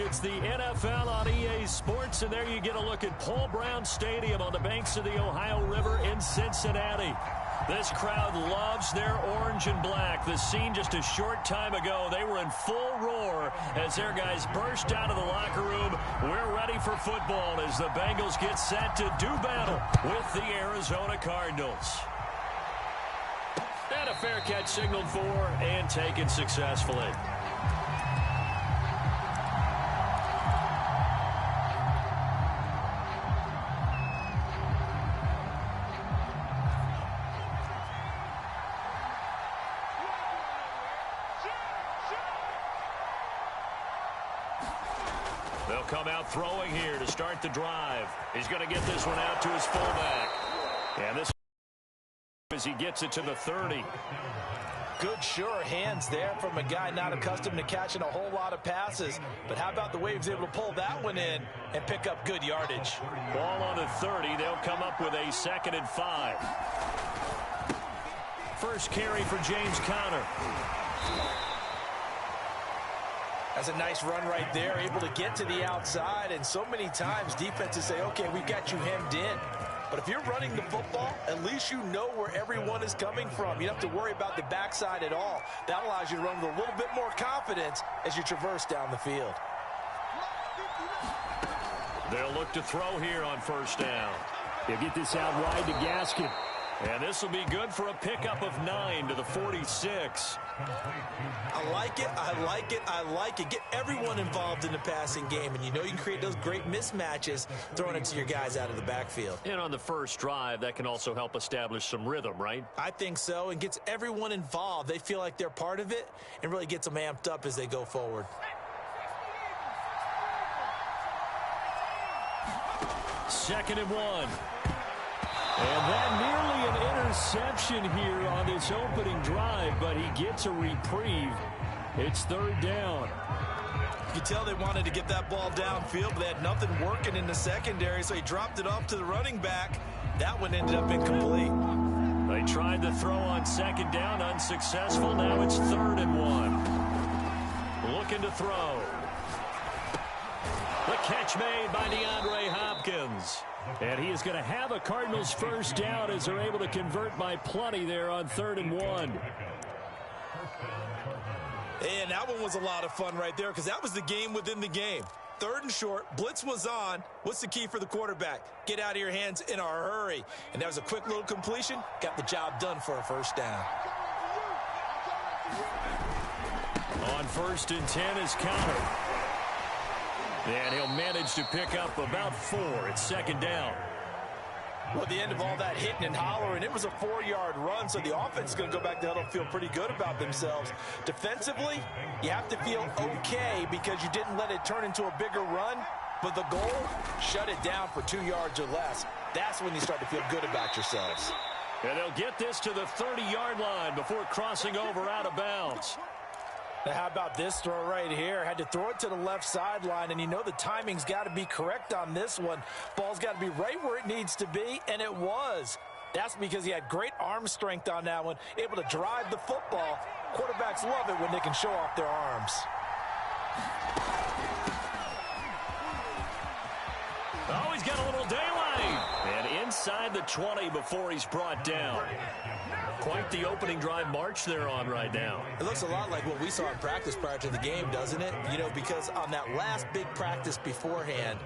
It's the NFL on EA Sports, and there you get a look at Paul Brown Stadium on the banks of the Ohio River in Cincinnati. This crowd loves their orange and black. The scene just a short time ago, they were in full roar as their guys burst out of the locker room. We're ready for football as the Bengals get set to do battle with the Arizona Cardinals. And a fair catch signaled for and taken successfully. They'll come out throwing here to start the drive. He's going to get this one out to his fullback. And this as he gets it to the 30. Good, sure hands there from a guy not accustomed to catching a whole lot of passes. But how about the way he was able to pull that one in and pick up good yardage? Ball on the 30. They'll come up with a 2nd and 5. First carry for James Conner. That's a nice run right there, able to get to the outside. And so many times defenses say, okay, we've got you hemmed in. But if you're running the football, at least you know where everyone is coming from. You don't have to worry about the backside at all. That allows you to run with a little bit more confidence as you traverse down the field. They'll look to throw here on first down. They'll get this out wide to Gaskin. And this will be good for a pickup of 9 to the 46. I like it, I like it, I like it. Get everyone involved in the passing game, and you know you can create those great mismatches throwing it to your guys out of the backfield. And on the first drive, that can also help establish some rhythm, right? I think so, and gets everyone involved. They feel like they're part of it and really gets them amped up as they go forward. Second and 1. And that nearly an interception here on this opening drive, but he gets a reprieve. It's 3rd down. You can tell they wanted to get that ball downfield, but they had nothing working in the secondary, so he dropped it off to the running back. That one ended up incomplete. They tried to throw on 2nd down, unsuccessful. Now it's 3rd and 1. Looking to throw. The catch made by DeAndre Hopkins. And he is going to have a Cardinals first down as they're able to convert by plenty there on 3rd and 1. And that one was a lot of fun right there because that was the game within the game. 3rd and short, blitz was on. What's the key for the quarterback? Get out of your hands in a hurry. And that was a quick little completion. Got the job done for a first down. On 1st and 10 is Conner. And he'll manage to pick up about 4. It's 2nd down. Well, at the end of all that hitting and hollering, it was a 4-yard run, so the offense is going to go back to huddle and feel pretty good about themselves. Defensively, you have to feel okay because you didn't let it turn into a bigger run, but the goal, shut it down for 2 yards or less. That's when you start to feel good about yourselves. And they'll get this to the 30-yard line before crossing over out of bounds. Now, how about this throw right here? Had to throw it to the left sideline, and you know the timing's got to be correct on this one. Ball's got to be right where it needs to be, and it was. That's because he had great arm strength on that one, able to drive the football. Quarterbacks love it when they can show off their arms. Oh, he's got a little daylight. And inside the 20 before he's brought down. Quite the opening drive march they're on right now. It looks a lot like what we saw in practice prior to the game, doesn't it? You know, because on that last big practice beforehand,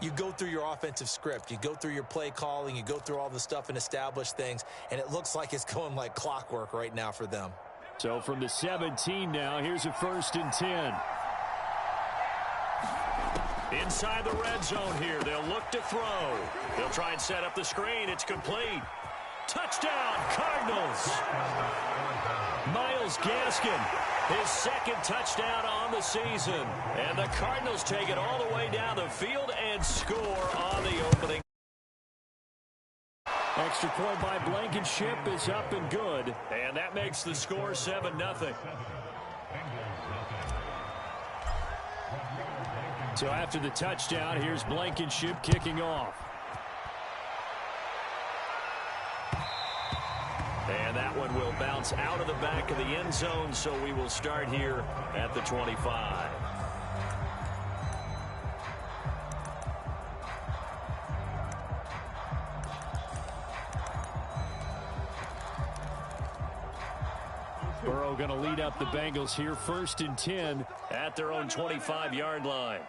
you go through your offensive script. You go through your play calling. You go through all the stuff and establish things. And it looks like it's going like clockwork right now for them. So from the 17 now, here's a 1st and 10. Inside the red zone here. They'll look to throw. They'll try and set up the screen. It's complete. Touchdown, Cardinals. Miles Gaskin, his 2nd touchdown on the season. And the Cardinals take it all the way down the field and score on the opening. Extra point by Blankenship is up and good. And that makes the score 7-0. So after the touchdown, here's Blankenship kicking off. And that one will bounce out of the back of the end zone, so we will start here at the 25. Burrow going to lead up the Bengals here, 1st and 10 at their own 25-yard line.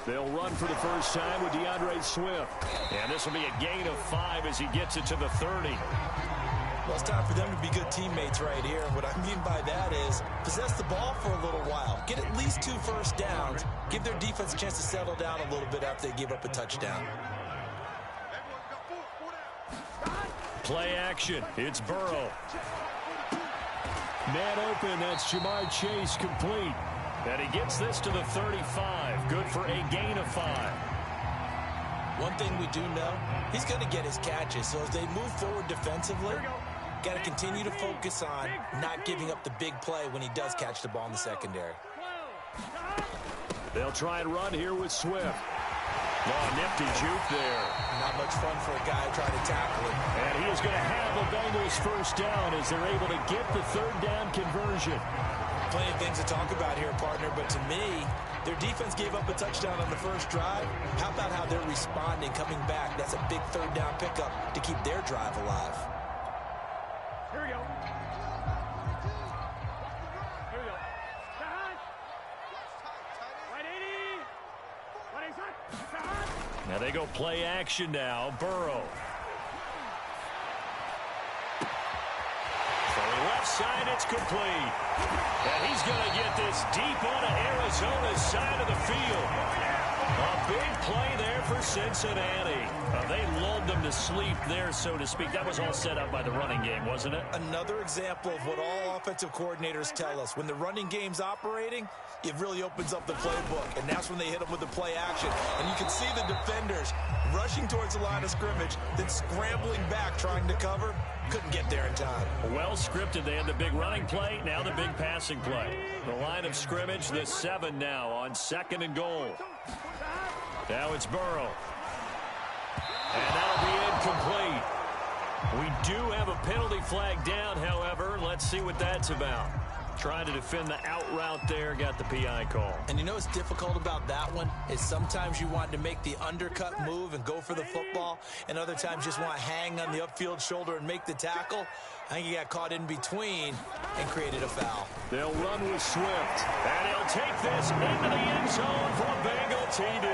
They'll run for the first time with DeAndre Swift. And this will be a gain of 5 as he gets it to the 30. Well, it's time for them to be good teammates right here. And what I mean by that is possess the ball for a little while. Get at least 2 first downs. Give their defense a chance to settle down a little bit after they give up a touchdown. Play action. It's Burrow. Man open. That's Jamar Chase complete. And he gets this to the 35. Good for a gain of 5. One thing we do know, he's going to get his catches. So as they move forward defensively, got to continue to focus on not giving up the big play when he does catch the ball in the secondary. They'll try and run here with Swift. Oh, nifty juke there. Not much fun for a guy trying to tackle him. And he is going to have the Bengals first down as they're able to get the 3rd down conversion. Plenty of things to talk about here, partner, but to me, their defense gave up a touchdown on the first drive. How about how they're responding, coming back? That's a big 3rd down pickup to keep their drive alive. Here we go. Here we go. Right 80. Right inside. Now they go play action now. Burrow. Left side, it's complete. And he's going to get this deep onto Arizona's side of the field. A big play there for Cincinnati. They lulled them to sleep there, so to speak. That was all set up by the running game, wasn't it? Another example of what all offensive coordinators tell us. When the running game's operating, it really opens up the playbook. And that's when they hit them with the play action. And you can see the defenders rushing towards the line of scrimmage, then scrambling back, trying to cover. Couldn't get there in time. Well scripted. They had the big running play, now the big passing play. The line of scrimmage, the 7 now on 2nd and goal. Now it's Burrow. And that'll be incomplete. We do have a penalty flag down, however. Let's see what that's about. Trying to defend the out route there, got the PI call. And you know what's difficult about that one is sometimes you want to make the undercut move and go for the football, and other times you just want to hang on the upfield shoulder and make the tackle. I think he got caught in between and created a foul. They'll run with Swift, and he'll take this into the end zone for a Bengal TD.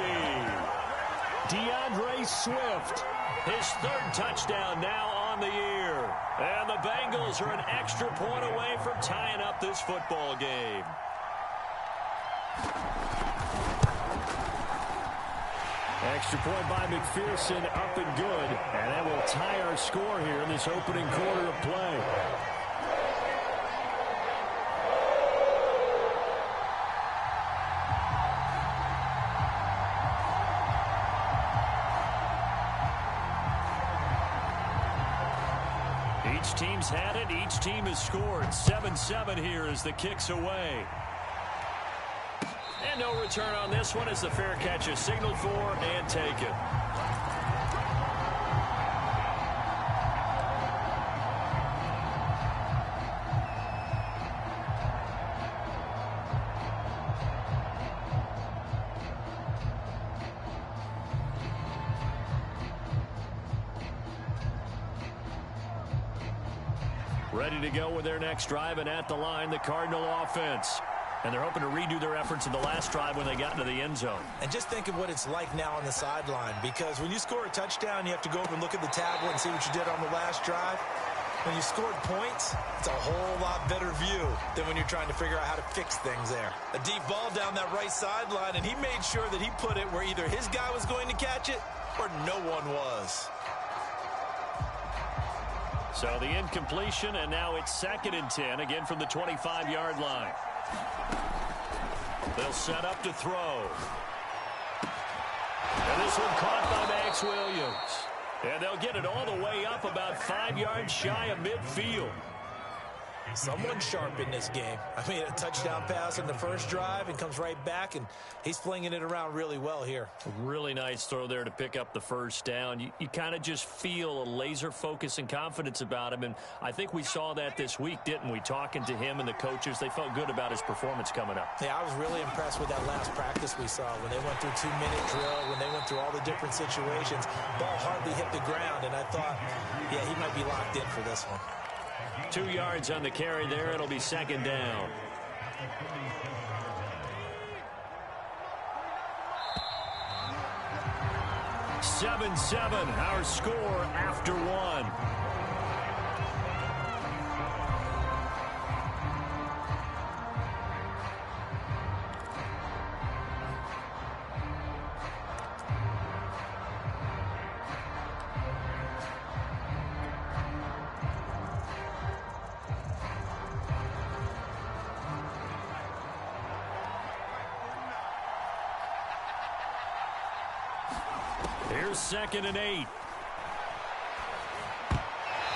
DeAndre Swift, his 3rd touchdown now on the year. And the Bengals are an extra point away from tying up this football game. Extra point by McPherson, up and good. And that will tie our score here in this opening quarter of play. Each team's had it. Each team has scored. 7-7 here as the kick's away. And no return on this one as the fair catch is signaled for and taken. Ready to go with their next drive, and at the line, the Cardinal offense. And they're hoping to redo their efforts in the last drive when they got into the end zone. And just think of what it's like now on the sideline, because when you score a touchdown, you have to go over and look at the tablet and see what you did on the last drive. When you scored points, it's a whole lot better view than when you're trying to figure out how to fix things there. A deep ball down that right sideline, and he made sure that he put it where either his guy was going to catch it or no one was. So the incompletion, and now it's 2nd and 10, again from the 25-yard line. They'll set up to throw. And this one caught by Max Williams. And they'll get it all the way up about 5 yards shy of midfield. Someone sharp in this game. I mean, a touchdown pass on the first drive and comes right back, and he's flinging it around really well here. A really nice throw there to pick up the first down. You kind of just feel a laser focus and confidence about him, and I think we saw that this week, didn't we? Talking to him and the coaches, they felt good about his performance coming up. Yeah, I was really impressed with that last practice we saw when they went through 2-minute drill, when they went through all the different situations. Ball hardly hit the ground, and I thought, yeah, he might be locked in for this one. 2 yards on the carry there. It'll be second down. (7-7) our score after one. Here's 2nd and 8.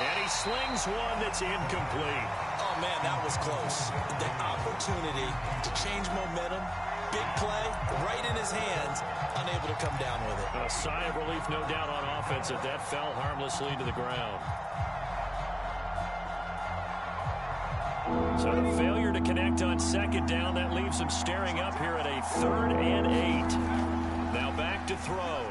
And he slings one that's incomplete. Oh, man, that was close. The opportunity to change momentum, big play, right in his hands, unable to come down with it. A sigh of relief, no doubt, on offense that that fell harmlessly to the ground. So the failure to connect on 2nd down, that leaves him staring up here at a 3rd and 8. Now back to throw.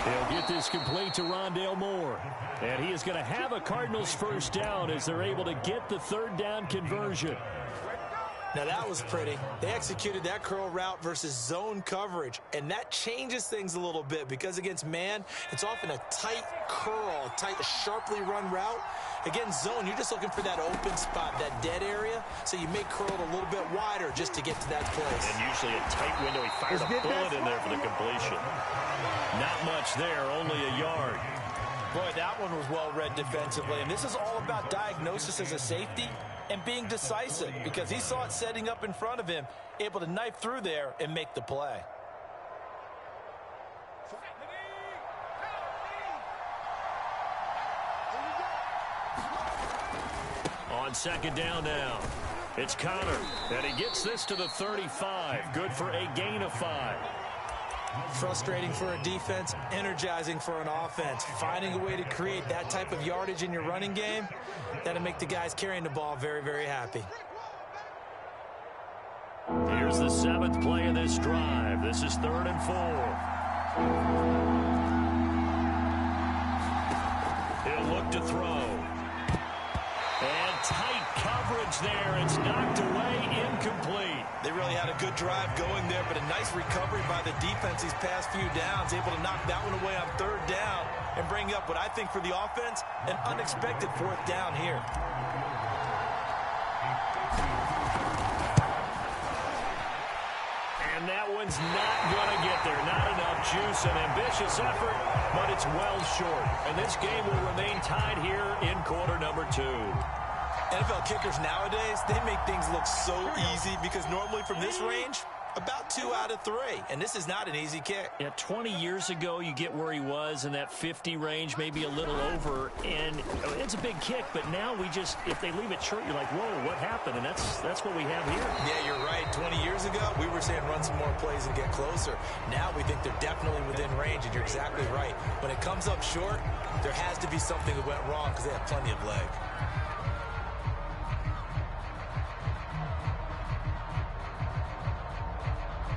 He'll get this complete to Rondale Moore. And he is going to have a Cardinals first down as they're able to get the 3rd down conversion. Now that was pretty. They executed that curl route versus zone coverage, and that changes things a little bit because against man, it's often a tight curl, tight, sharply run route. Against zone, you're just looking for that open spot, that dead area, so you make curl a little bit wider just to get to that place. And usually a tight window. He fired a bullet in there for the completion. Not much there, only a yard. Boy, that one was well read defensively, and this is all about diagnosis as a safety and being decisive because he saw it setting up in front of him, able to knife through there and make the play. On 2nd down now, it's Connor, and he gets this to the 35. Good for a gain of 5. Frustrating for a defense, energizing for an offense. Finding a way to create that type of yardage in your running game, that'll make the guys carrying the ball very, very happy. Here's the 7th play of this drive. This is 3rd and 4. He'll look to throw. And tight coverage there. It's knocked away, incomplete. They really had a good drive going there, but a nice recovery by the defense these past few downs, able to knock that one away on 3rd down and bring up what I think for the offense, an unexpected 4th down here. And that one's not going to get there. Not enough juice. An ambitious effort, but it's well short. And this game will remain tied here in quarter number 2. NFL kickers nowadays, they make things look so easy because normally from this range, about 2 out of 3. And this is not an easy kick. Yeah, 20 years ago, you get where he was in that 50 range, maybe a little over. And it's a big kick, but now we just, if they leave it short, you're like, whoa, what happened? And that's what we have here. Yeah, you're right. 20 years ago, we were saying run some more plays and get closer. Now we think they're definitely within range, and you're exactly right. When it comes up short, there has to be something that went wrong because they have plenty of leg.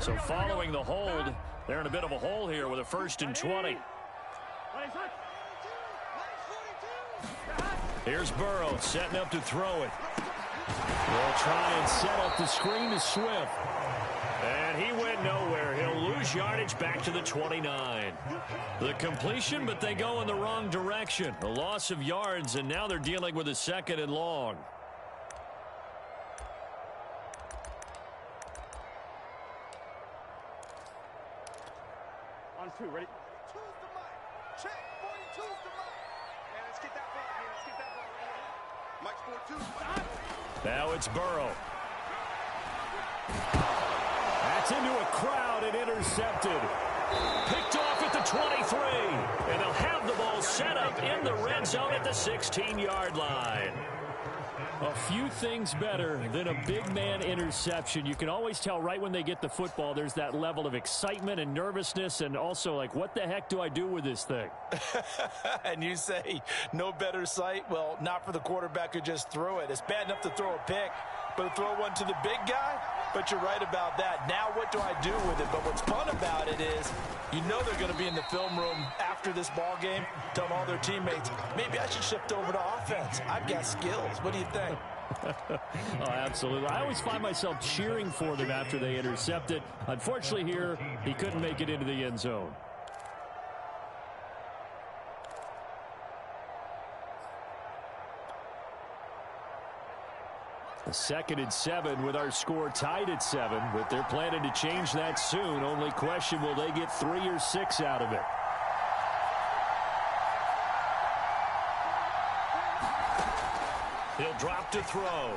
So following the hold, they're in a bit of a hole here with a 1st and 20. Here's Burrow setting up to throw it. They'll try and set up the screen to Swift. And he went nowhere. He'll lose yardage back to the 29. The completion, but they go in the wrong direction. A loss of yards, and now they're dealing with a 2nd and long. On 2, ready? 2's the mic. Check. 42's the mic. Man, let's get that ball here. Let's get that ball right here. Mike's 42. Now it's Burrow. That's into a crowd and intercepted. Picked off at the 23. And they'll have the ball set up in the red zone at the 16-yard line. A few things better than a big man interception. You can always tell right when they get the football, there's that level of excitement and nervousness, and also like, what the heck do I do with this thing? And you say no better sight? Well, not for the quarterback who just threw it. It's bad enough to throw a pick, but to throw one to the big guy? But you're right about that. Now what do I do with it? But what's fun about it is you know they're going to be in the film room after this ball game telling all their teammates, maybe I should shift over to offense. I've got skills. What do you think? Oh, absolutely. I always find myself cheering for them after they intercept it. Unfortunately here, he couldn't make it into the end zone. A 2nd and 7 with our score tied at 7, but they're planning to change that soon. Only question, will they get 3 or 6 out of it? He'll drop to throw.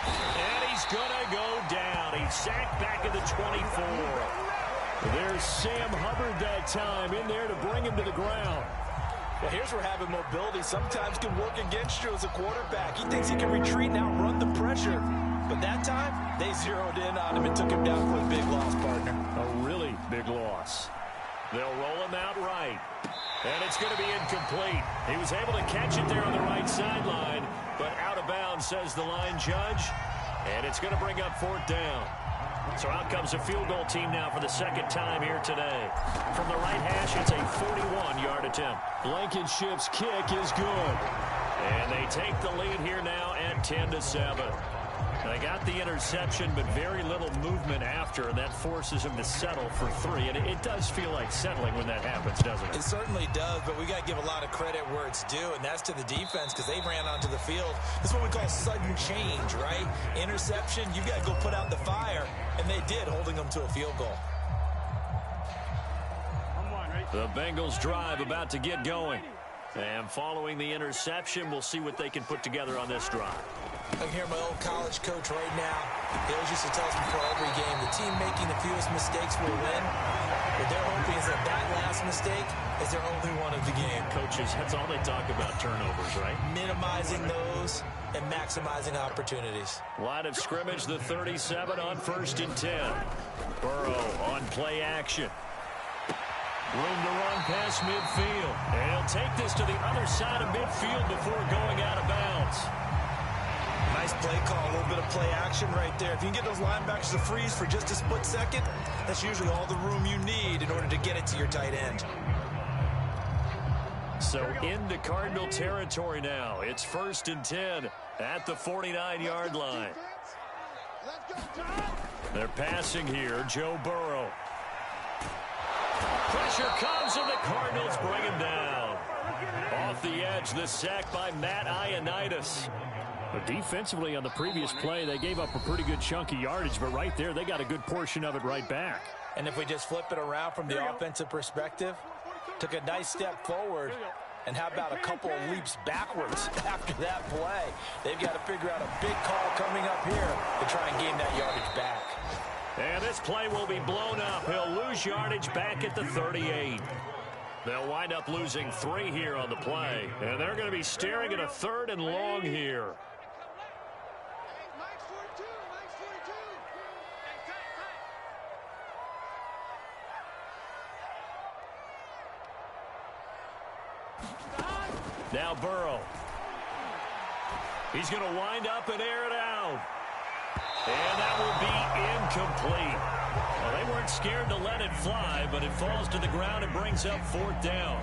And he's going to go down. He's sacked back at the 24. There's Sam Hubbard that time in there to bring him to the ground. Well, here's where having mobility sometimes can work against you as a quarterback. He thinks he can retreat and outrun the pressure. But that time, they zeroed in on him and took him down for a big loss, partner. A really big loss. They'll roll him out right. And it's going to be incomplete. He was able to catch it there on the right sideline, but out of bounds, says the line judge. And it's going to bring up 4th down. So out comes a field goal team now for the 2nd time here today. From the right hash, it's a 41-yard attempt. Blankenship's kick is good. And they take the lead here now at 10-7. They got the interception, but very little movement after, and that forces them to settle for 3. And it does feel like settling when that happens, doesn't it? It certainly does, but we got to give a lot of credit where it's due, and that's to the defense because they ran onto the field. This is what we call sudden change, right? Interception, you got to go put out the fire, and they did, holding them to a field goal. The Bengals drive about to get going. And following the interception, we'll see what they can put together on this drive. I can hear my old college coach right now. He always used to tell us before every game, the team making the fewest mistakes will win. What they're hoping is that that last mistake is their only one of the game. Coaches, that's all they talk about, turnovers, right? Minimizing those and maximizing opportunities. Line of scrimmage, the 37 on 1st and 10. Burrow on play action. Room to run past midfield. And he'll take this to the other side of midfield before going out of bounds. Nice play call, a little bit of play action right there. If you can get those linebackers to freeze for just a split second, that's usually all the room you need in order to get it to your tight end. So into Cardinal territory now. It's 1st and 10 at the 49-yard line. They're passing here, Joe Burrow. Pressure comes, and the Cardinals bring him down. Off the edge, the sack by Matt Ioannidis. But defensively on the previous play, they gave up a pretty good chunk of yardage, but right there, they got a good portion of it right back. And if we just flip it around from the offensive perspective, took a nice step forward, and how about a couple of leaps backwards after that play? They've got to figure out a big call coming up here to try and gain that yardage back. And this play will be blown up. He'll lose yardage back at the 38. They'll wind up losing 3 here on the play. And they're going to be staring at a 3rd and long here. Now Burrow. He's going to wind up and air it out. And that will be incomplete. Well, they weren't scared to let it fly, but it falls to the ground and brings up 4th down.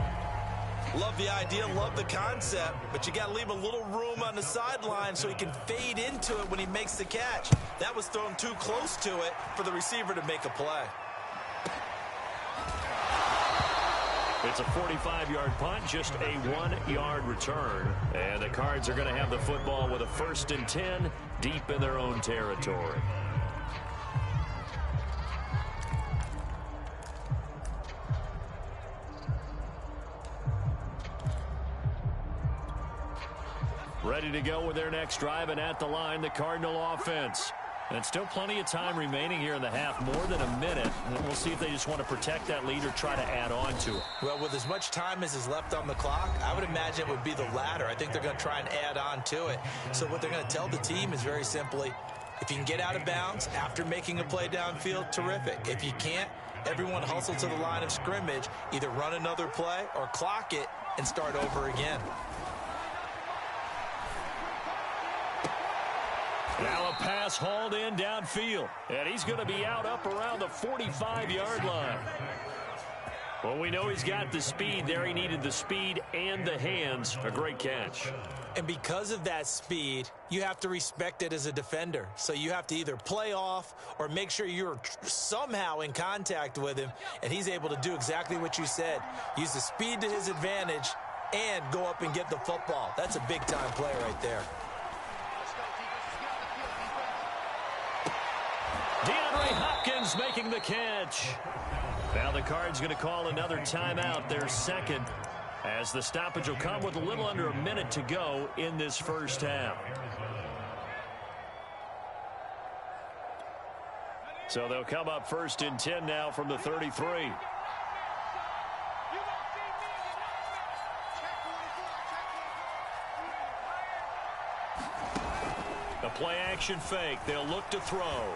Love the idea, love the concept, but you got to leave a little room on the sideline so he can fade into it when he makes the catch. That was thrown too close to it for the receiver to make a play. It's a 45-yard punt, just a 1-yard return. And the Cards are going to have the football with a 1st and 10 deep in their own territory. Ready to go with their next drive, and at the line, the Cardinal offense. And still plenty of time remaining here in the half, more than a minute. And we'll see if they just want to protect that lead or try to add on to it. Well, with as much time as is left on the clock, I would imagine it would be the latter. I think they're going to try and add on to it. So what they're going to tell the team is very simply, if you can get out of bounds after making a play downfield, terrific. If you can't, everyone hustle to the line of scrimmage, either run another play or clock it and start over again. Now a pass hauled in downfield. And he's going to be out up around the 45-yard line. Well, we know he's got the speed there. He needed the speed and the hands. A great catch. And because of that speed, you have to respect it as a defender. So you have to either play off or make sure you're somehow in contact with him. And he's able to do exactly what you said. Use the speed to his advantage and go up and get the football. That's a big-time play right there. DeAndre Hopkins making the catch. Now the Cards going to call another timeout, their second, as the stoppage will come with a little under a minute to go in this first half. So they'll come up 1st and 10 now from the 33. A play action fake. They'll look to throw.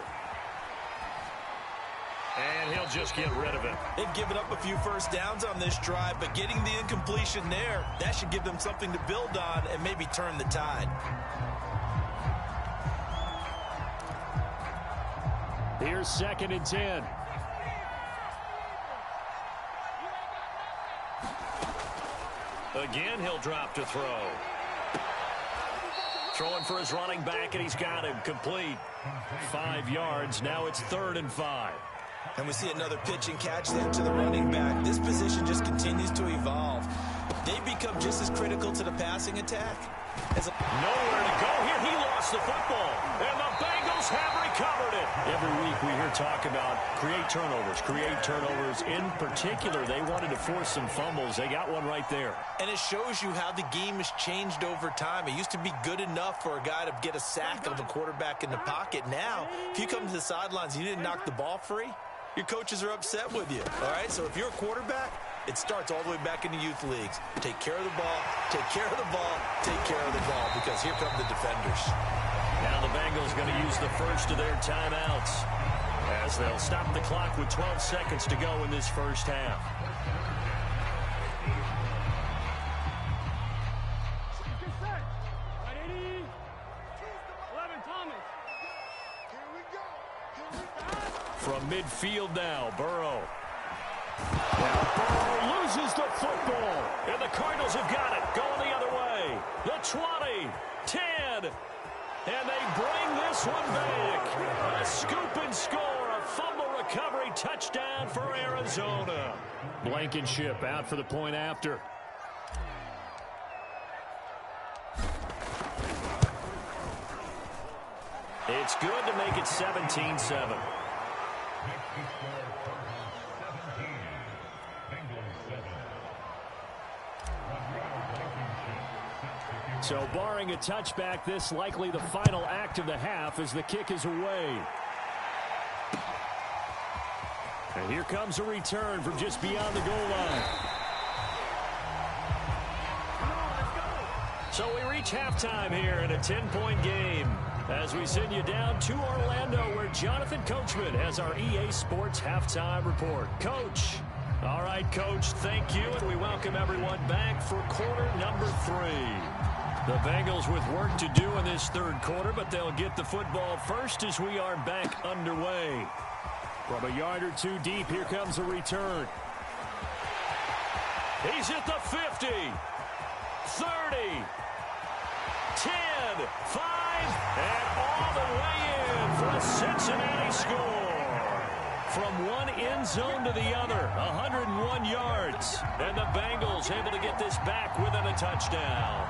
And he'll just get rid of it. They've given up a few first downs on this drive, but getting the incompletion there, that should give them something to build on and maybe turn the tide. Here's 2nd and 10. Again, he'll drop to throw. Throwing for his running back, and he's got him complete. 5 yards. Now it's 3rd and 5. And we see another pitch and catch there to the running back. This position just continues to evolve. They become just as critical to the passing attack as nowhere to go here. He lost the football, and the Bengals have recovered it. Every week we hear talk about create turnovers. In particular, they wanted to force some fumbles. They got one right there. And it shows you how the game has changed over time. It used to be good enough for a guy to get a sack of a quarterback in the pocket. Now, if you come to the sidelines and you didn't knock the ball free, your coaches are upset with you. All right, so if you're a quarterback, it starts all the way back in the youth leagues. Take care of the ball, take care of the ball, take care of the ball, because here come the defenders. Now the Bengals going to use the first of their timeouts as they'll stop the clock with 12 seconds to go in this first half. From midfield now, Burrow. Now Burrow loses the football, and the Cardinals have got it. Going the other way. The 20, 10, and they bring this one back. A scoop and score, a fumble recovery touchdown for Arizona. Blankenship out for the point after. It's good to make it 17-7. So barring a touchback, this likely the final act of the half as the kick is away. And here comes a return from just beyond the goal line. So we reach halftime here in a 10-point game as we send you down to Orlando, where Jonathan Coachman has our EA Sports halftime report. Coach. All right, Coach, thank you, and we welcome everyone back for quarter number 3. The Bengals with work to do in this third quarter, but they'll get the football first as we are back underway. From a yard or two deep, here comes a return. He's at the 50, 30, 10, 5, and all the way in for a Cincinnati score. From one end zone to the other, 101 yards. And the Bengals able to get this back within a touchdown.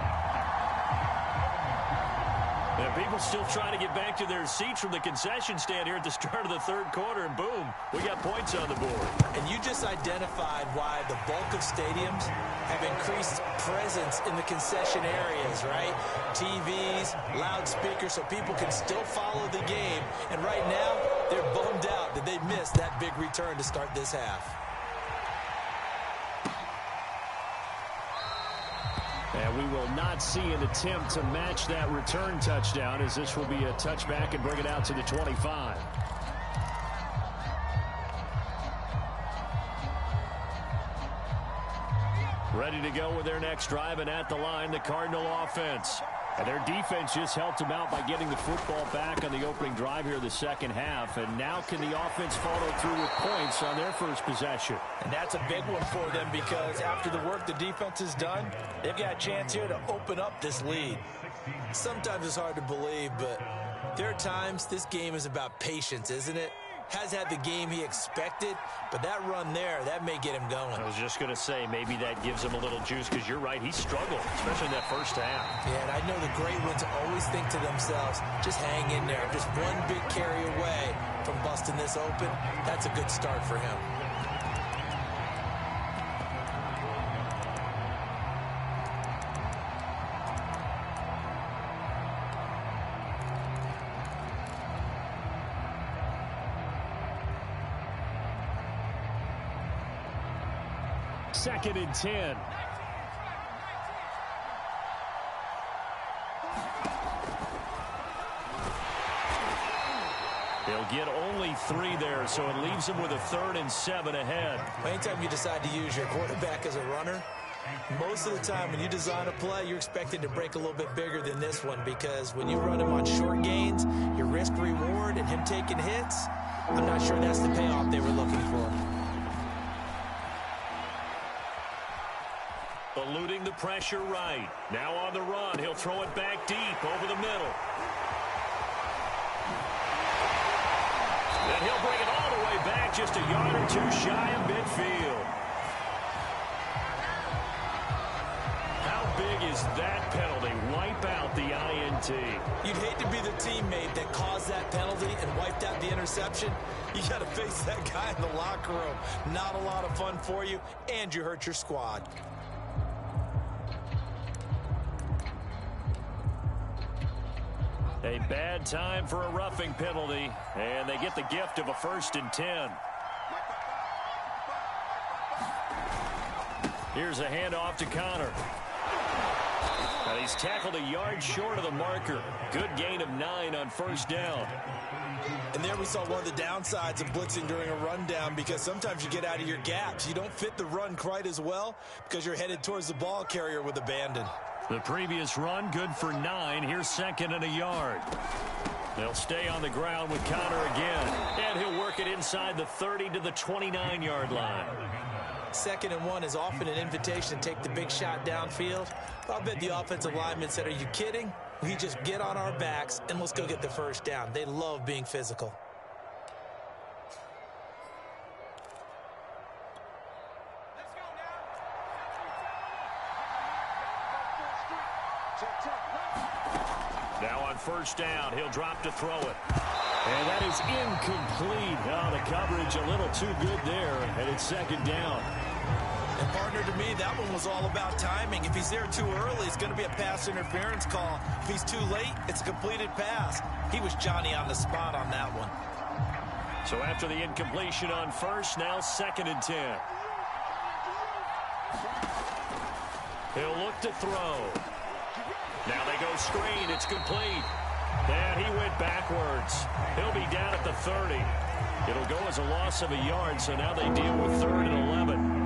And people still trying to get back to their seats from the concession stand here at the start of the third quarter, and boom, we got points on the board. And you just identified why the bulk of stadiums have increased presence in the concession areas, right? TVs, loudspeakers, so people can still follow the game. And right now, they're bummed out that they missed that big return to start this half. And we will not see an attempt to match that return touchdown, as this will be a touchback and bring it out to the 25. Ready to go with their next drive, and at the line, the Cardinal offense. And their defense just helped them out by getting the football back on the opening drive here in the second half. And now can the offense follow through with points on their first possession? And that's a big one for them, because after the work the defense has done, they've got a chance here to open up this lead. Sometimes it's hard to believe, but there are times this game is about patience, isn't it? Has had the game he expected, but that run there, that may get him going. I was just going to say, maybe that gives him a little juice, because you're right, he struggled, especially in that first half. Yeah, and I know the great ones always think to themselves, just hang in there. Just one big carry away from busting this open. That's a good start for him. Second and 10. They'll get only 3 there, so it leaves them with a 3rd and 7 ahead. Anytime you decide to use your quarterback as a runner, most of the time when you design a play, you're expected to break a little bit bigger than this one, because when you run him on short gains, your risk-reward and him taking hits, I'm not sure that's the payoff they were looking for. Eluding the pressure right. Now on the run. He'll throw it back deep over the middle. And he'll bring it all the way back, just a yard or 2 shy of midfield. How big is that penalty? Wipe out the INT. You'd hate to be the teammate that caused that penalty and wiped out the interception. You got to face that guy in the locker room. Not a lot of fun for you, and you hurt your squad. A bad time for a roughing penalty, and they get the gift of a 1st and 10. Here's a handoff to Connor. And he's tackled a yard short of the marker. Good gain of 9 on 1st down. And there we saw one of the downsides of blitzing during a rundown, because sometimes you get out of your gaps. You don't fit the run quite as well because you're headed towards the ball carrier with abandon. The previous run, good for 9. Here's 2nd and a yard. They'll stay on the ground with Connor again. And he'll work it inside the 30 to the 29-yard line. 2nd and 1 is often an invitation to take the big shot downfield. I'll bet the offensive lineman said, "Are you kidding? We just get on our backs and let's go get the 1st down." They love being physical. Now on 1st down, he'll drop to throw it. And that is incomplete. Oh, the coverage a little too good there, and it's 2nd down. And partner, to me, that one was all about timing. If he's there too early, it's going to be a pass interference call. If he's too late, it's a completed pass. He was Johnny on the spot on that one. So after the incompletion on 1st, now 2nd and 10. He'll look to throw. Now they go screen. It's complete. And he went backwards. He'll be down at the 30. It'll go as a loss of a yard, so now they deal with 3rd and 11.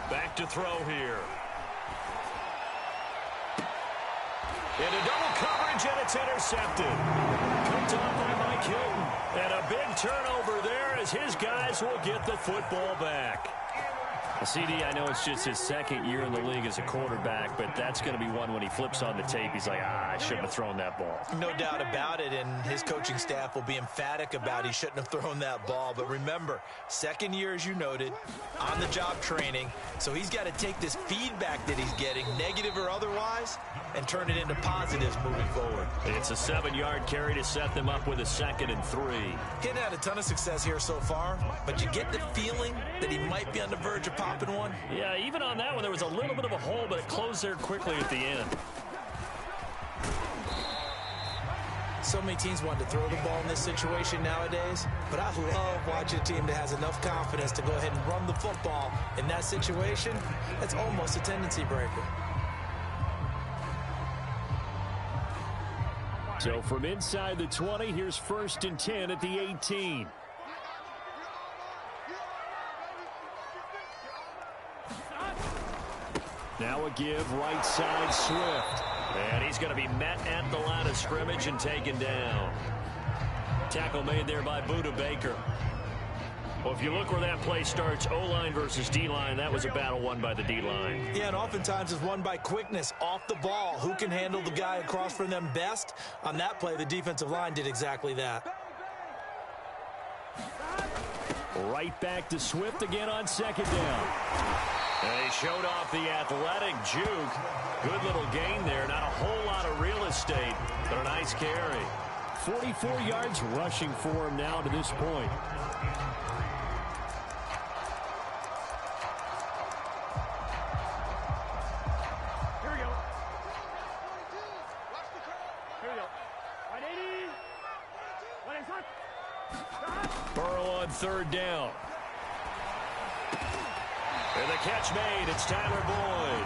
Back to throw here. Into double coverage, and it's intercepted. Picked off by Mike Hilton. And a big turnover there as his guys will get the football back. CD, I know it's just his second year in the league as a quarterback, but that's going to be one when he flips on the tape. He's like, I shouldn't have thrown that ball. No doubt about it, and his coaching staff will be emphatic about he shouldn't have thrown that ball. But remember, second year, as you noted, on-the-job training, so he's got to take this feedback that he's getting, negative or otherwise, and turn it into positives moving forward. It's a 7-yard carry to set them up with a 2nd and 3. He hadn't had a ton of success here so far, but you get the feeling that he might be on the verge of popping one. Yeah, even on that one, there was a little bit of a hole, but it closed there quickly at the end. So many teams want to throw the ball in this situation nowadays, but I love watching a team that has enough confidence to go ahead and run the football in that situation. That's almost a tendency breaker. So from inside the 20, here's 1st and 10 at the 18. Now a give, right side, Swift. And he's going to be met at the line of scrimmage and taken down. Tackle made there by Buda Baker. Well, if you look where that play starts, O-line versus D-line, that was a battle won by the D-line. Yeah, and oftentimes it's won by quickness, off the ball. Who can handle the guy across from them best? On that play, the defensive line did exactly that. Right back to Swift again on 2nd down. And he showed off the athletic juke. Good little gain there. Not a whole lot of real estate, but a nice carry. 44 yards rushing for him now to this point. Here we go. Here we go. 180. 180. Burrow on 3rd down. And the catch made. It's Tyler Boyd.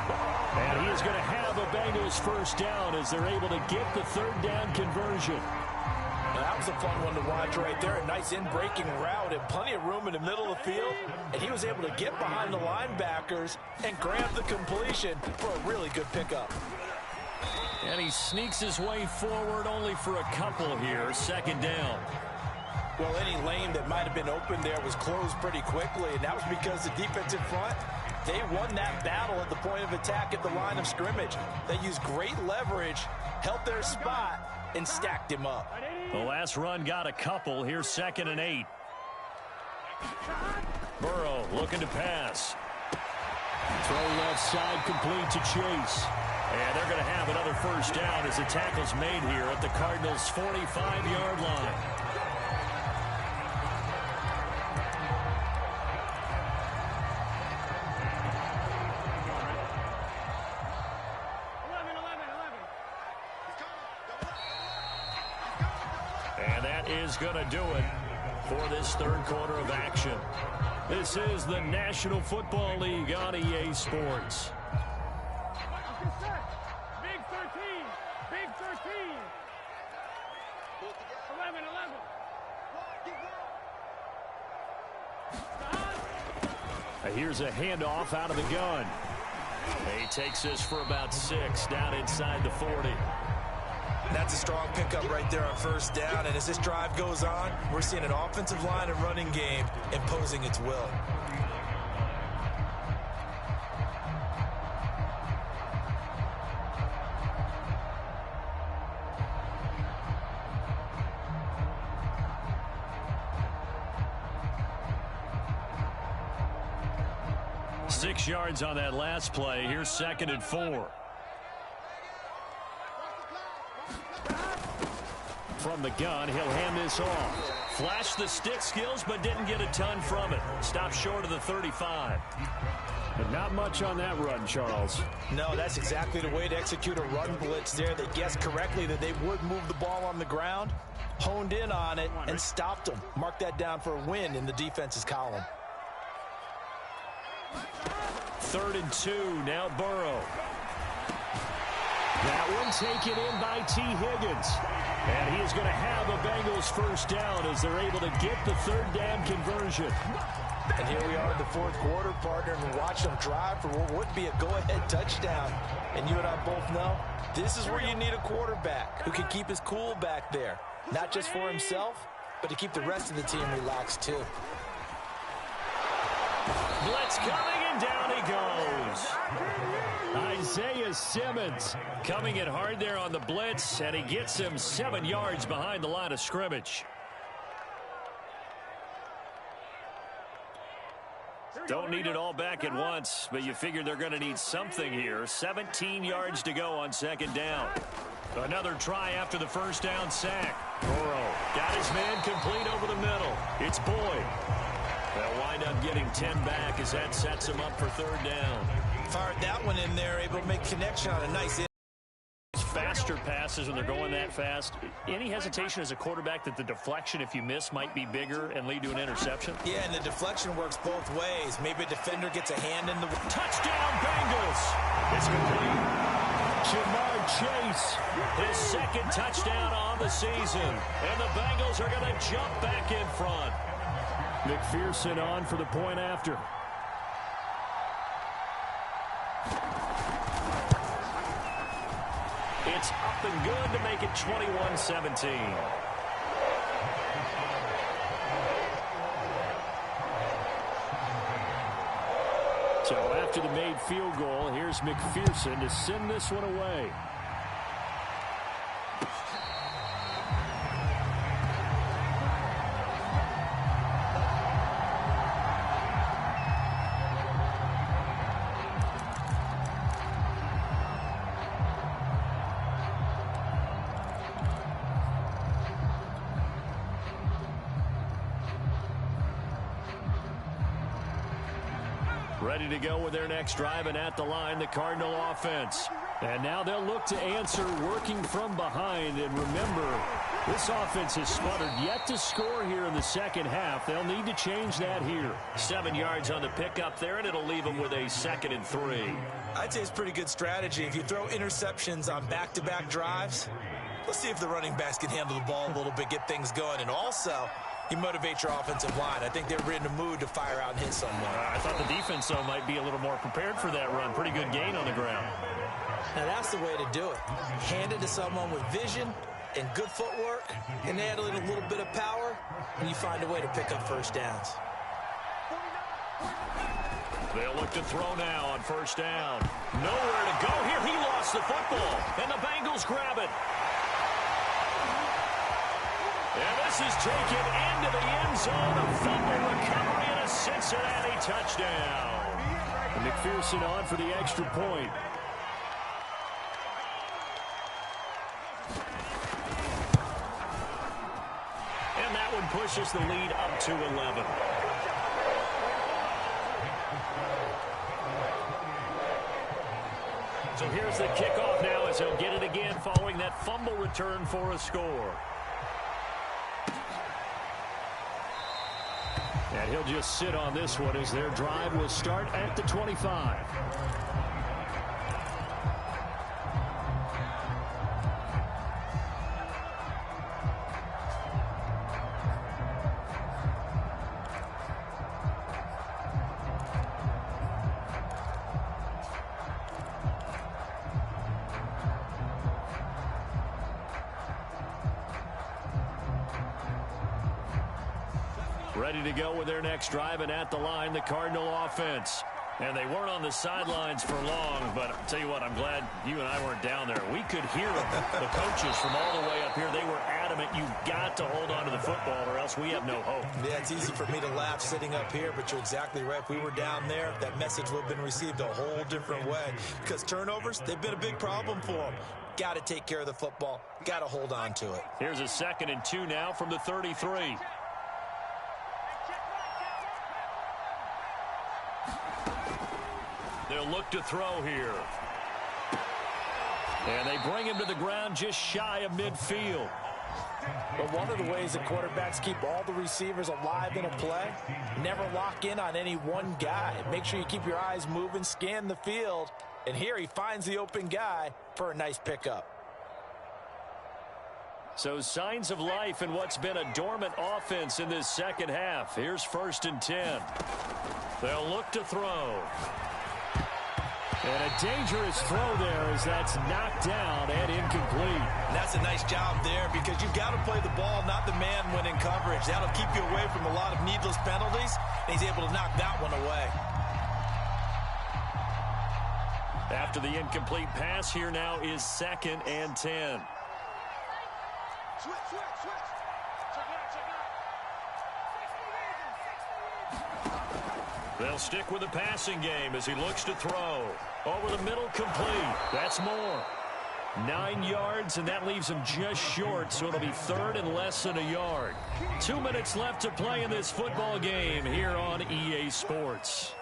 And he is going to have a Bengals 1st down as they're able to get the 3rd down conversion. Now, that was a fun one to watch right there. A nice in-breaking route and plenty of room in the middle of the field. And he was able to get behind the linebackers and grab the completion for a really good pickup. And he sneaks his way forward only for a couple here. 2nd down. Well, any lane that might have been open there was closed pretty quickly, and that was because the defensive front, they won that battle at the point of attack at the line of scrimmage. They used great leverage, held their spot, and stacked him up. The last run got a couple. Here's 2nd and 8. Burrow looking to pass. Throw left side complete to Chase. And they're going to have another 1st down as the tackle's made here at the Cardinals' 45-yard line. And that is going to do it for this 3rd quarter of action. This is the National Football League on EA Sports. Big 13. Big 13. 11. Here's a handoff out of the gun. He takes this for about 6 down inside the 40. That's a strong pickup right there on 1st down, and as this drive goes on, we're seeing an offensive line and running game imposing its will. Six yards on that last play. Here's 2nd and 4. From the gun, he'll hand this off. Flashed the stick skills, but didn't get a ton from it. Stopped short of the 35. But not much on that run, Charles. No, that's exactly the way to execute a run blitz there. They guessed correctly that they would move the ball on the ground, honed in on it, and stopped them. Mark that down for a win in the defense's column. 3rd and 2, now Burrow. That one taken in by T. Higgins. And he is going to have a Bengals 1st down as they're able to get the 3rd down conversion. And here we are in the 4th quarter, partner, and watch them drive for what would be a go-ahead touchdown. And you and I both know this is where you need a quarterback who can keep his cool back there. Not just for himself, but to keep the rest of the team relaxed too. Blitz coming, and down he goes. Isaiah Simmons coming in hard there on the blitz, and he gets him 7 yards behind the line of scrimmage. Don't need it all back at once, but you figure they're going to need something here. 17 yards to go on second down. Another try after the first down sack. Burrow got his man complete over the middle. It's Boyd. They'll wind up getting 10 back as that sets him up for third down. Fired that one in there, able to make connection on a nice faster passes when they're going that fast. Any hesitation as a quarterback that the deflection, if you miss, might be bigger and lead to an interception? Yeah, and the deflection works both ways. Maybe a defender gets a hand in the... Touchdown, Bengals! It's complete. Jamar Chase, his second touchdown on the season. And the Bengals are going to jump back in front. McPherson on for the point after. It's up and good to make it 21-17. So after the made field goal, here's McPherson to send this one away. Ready to go with their next drive, and at the line, the Cardinal offense. And now they'll look to answer working from behind. And remember, this offense has sputtered yet to score here in the second half. They'll need to change that here. 7 yards on the pickup there, and it'll leave them with a 2nd and 3. I'd say it's pretty good strategy. If you throw interceptions on back-to-back drives, let's see if the running backs can handle the ball a little bit, get things going. And also, you motivate your offensive line. I think they're in the mood to fire out and hit someone. I thought the defense, though, might be a little more prepared for that run. Pretty good gain on the ground. Now, that's the way to do it. Hand it to someone with vision and good footwork, and add a little bit of power, and you find a way to pick up first downs. They'll look to throw now on first down. Nowhere to go here. He lost the football, and the Bengals grab it. And this is taken into the end zone. A fumble recovery and a Cincinnati touchdown. And McPherson on for the extra point. And that one pushes the lead up to 11. So here's the kickoff now as they'll get it again following that fumble return for a score. And he'll just sit on this one as their drive will start at the 25. Ready to go with their next drive, and at the line, the Cardinal offense. And they weren't on the sidelines for long, but I'll tell you what, I'm glad you and I weren't down there. We could hear the coaches from all the way up here. They were adamant, you've got to hold on to the football or else we have no hope. Yeah, it's easy for me to laugh sitting up here, but you're exactly right. If we were down there, that message would have been received a whole different way. Because turnovers, they've been a big problem for them. Got to take care of the football. Got to hold on to it. Here's a 2nd and 2 now from the 33. They'll look to throw here. And they bring him to the ground just shy of midfield. But one of the ways that quarterbacks keep all the receivers alive in a play, never lock in on any one guy. Make sure you keep your eyes moving, scan the field. And here he finds the open guy for a nice pickup. So signs of life in what's been a dormant offense in this second half. Here's 1st and 10. They'll look to throw. And a dangerous throw there as that's knocked down and incomplete. And that's a nice job there because you've got to play the ball, not the man when in coverage. That'll keep you away from a lot of needless penalties, and he's able to knock that one away. After the incomplete pass, here now is 2nd and 10. Switch. Check it out. They'll stick with the passing game as he looks to throw. Over the middle, complete. That's more. 9 yards, and that leaves him just short, so it'll be 3rd and less than a yard. 2 minutes left to play in this football game here on EA Sports.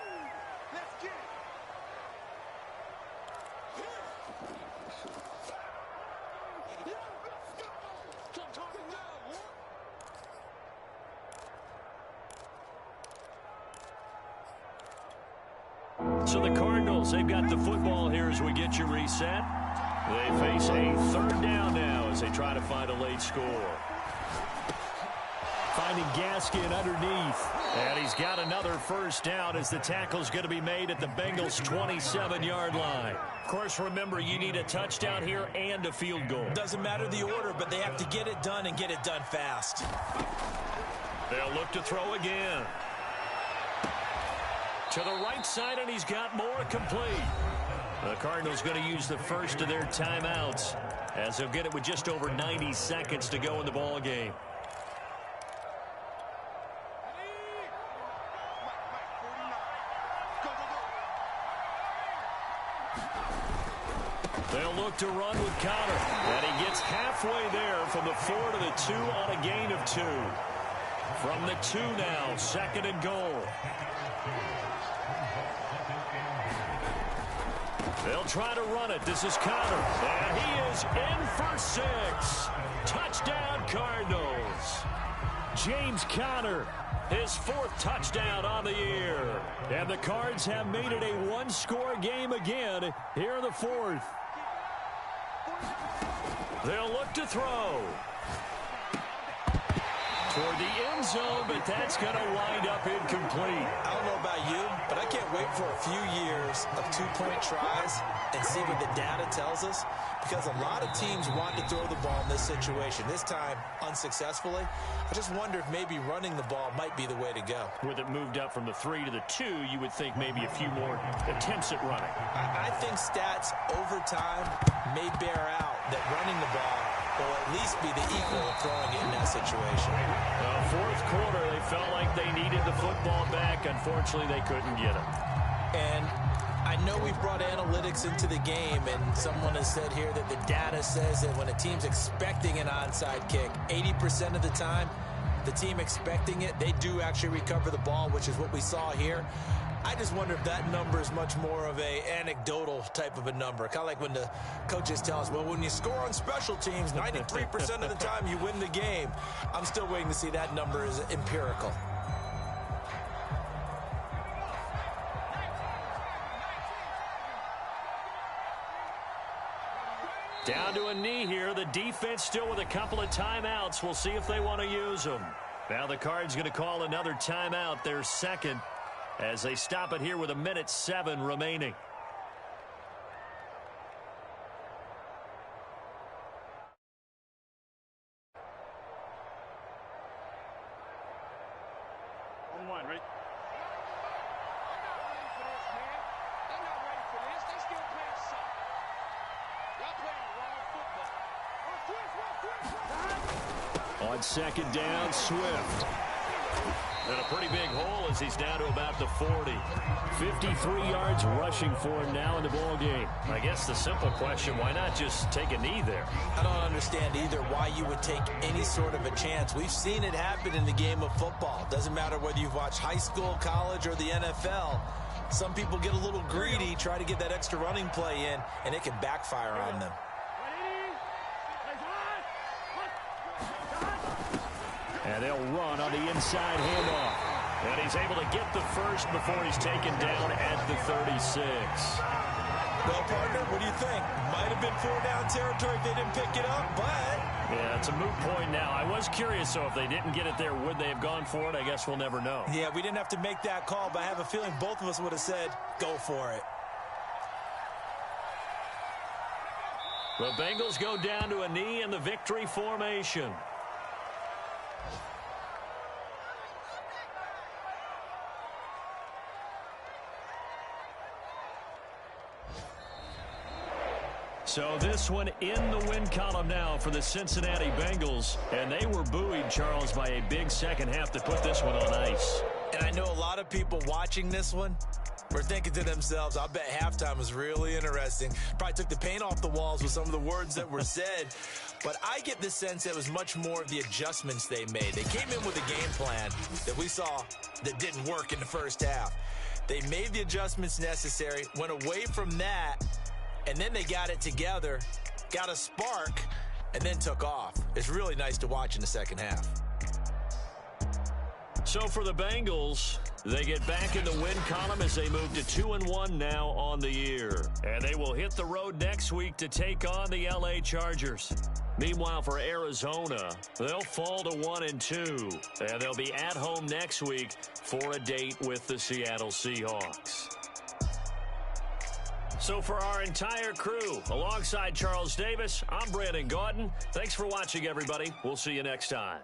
So the Cardinals, they've got the football here as we get you reset. They face a 3rd down now as they try to find a late score. Finding Gaskin underneath. And he's got another 1st down as the tackle's going to be made at the Bengals' 27-yard line. Of course, remember, you need a touchdown here and a field goal. Doesn't matter the order, but they have to get it done and get it done fast. They'll look to throw again. To the right side, and he's got more, complete. The Cardinals going to use the first of their timeouts as they'll get it with just over 90 seconds to go in the ball game. They'll look to run with Connor, and he gets halfway there from the 4 to the 2 on a gain of 2. From the 2 now, 2nd and goal. They'll try to run it. This is Connor. And he is in for 6. Touchdown, Cardinals. James Conner, his 4th touchdown on the year. And the Cards have made it a 1-score game again here in the 4th. They'll look to throw. Toward the end zone, but that's going to wind up incomplete. I don't know about you, but I can't wait for a few years of 2-point tries and see what the data tells us, because a lot of teams want to throw the ball in this situation. This time, unsuccessfully. I just wonder if maybe running the ball might be the way to go. With it moved up from the 3 to the 2, you would think maybe a few more attempts at running. I think stats over time may bear out that running the ball will at least be the equal of throwing it in that situation. 4th quarter, they felt like they needed the football back. Unfortunately, they couldn't get it. And I know we've brought analytics into the game, and someone has said here that the data says that when a team's expecting an onside kick, 80% of the time, the team expecting it, they do actually recover the ball, which is what we saw here. I just wonder if that number is much more of a anecdotal type of a number. Kind of like when the coaches tell us, well, when you score on special teams, 93% of the time you win the game. I'm still waiting to see that number is empirical. Down to a knee here. The defense still with a couple of timeouts. We'll see if they want to use them. Now the Cards going to call another timeout, their 2nd, as they stop it here with 1:07 remaining. On 1, right? They're not ready for this. They still playing soft. Y'all playing wrong football. On 2nd down, Swift. And a pretty big hole as he's down to about the 40. 53 yards rushing for him now in the ball game. I guess the simple question, why not just take a knee there? I don't understand either why you would take any sort of a chance. We've seen it happen in the game of football. Doesn't matter whether you've watched high school, college, or the NFL. Some people get a little greedy, try to get that extra running play in, and it can backfire on them. And they'll run on the inside handoff. And he's able to get the first before he's taken down at the 36. Well, partner, what do you think? Might have been 4-down territory if they didn't pick it up, but... Yeah, it's a moot point now. I was curious, so if they didn't get it there, would they have gone for it? I guess we'll never know. Yeah, we didn't have to make that call, but I have a feeling both of us would have said, go for it. The Bengals go down to a knee in the victory formation. So this one in the win column now for the Cincinnati Bengals. And they were buoyed, Charles, by a big second half to put this one on ice. And I know a lot of people watching this one were thinking to themselves, I bet halftime was really interesting. Probably took the paint off the walls with some of the words that were said. But I get the sense it was much more of the adjustments they made. They came in with a game plan that we saw that didn't work in the first half. They made the adjustments necessary, went away from that, and then they got it together, got a spark, and then took off. It's really nice to watch in the second half. So for the Bengals, they get back in the win column as they move to 2-1 now on the year. And they will hit the road next week to take on the LA Chargers. Meanwhile, for Arizona, they'll fall to 1-2. And they'll be at home next week for a date with the Seattle Seahawks. So for our entire crew, alongside Charles Davis, I'm Brandon Gaudin. Thanks for watching, everybody. We'll see you next time.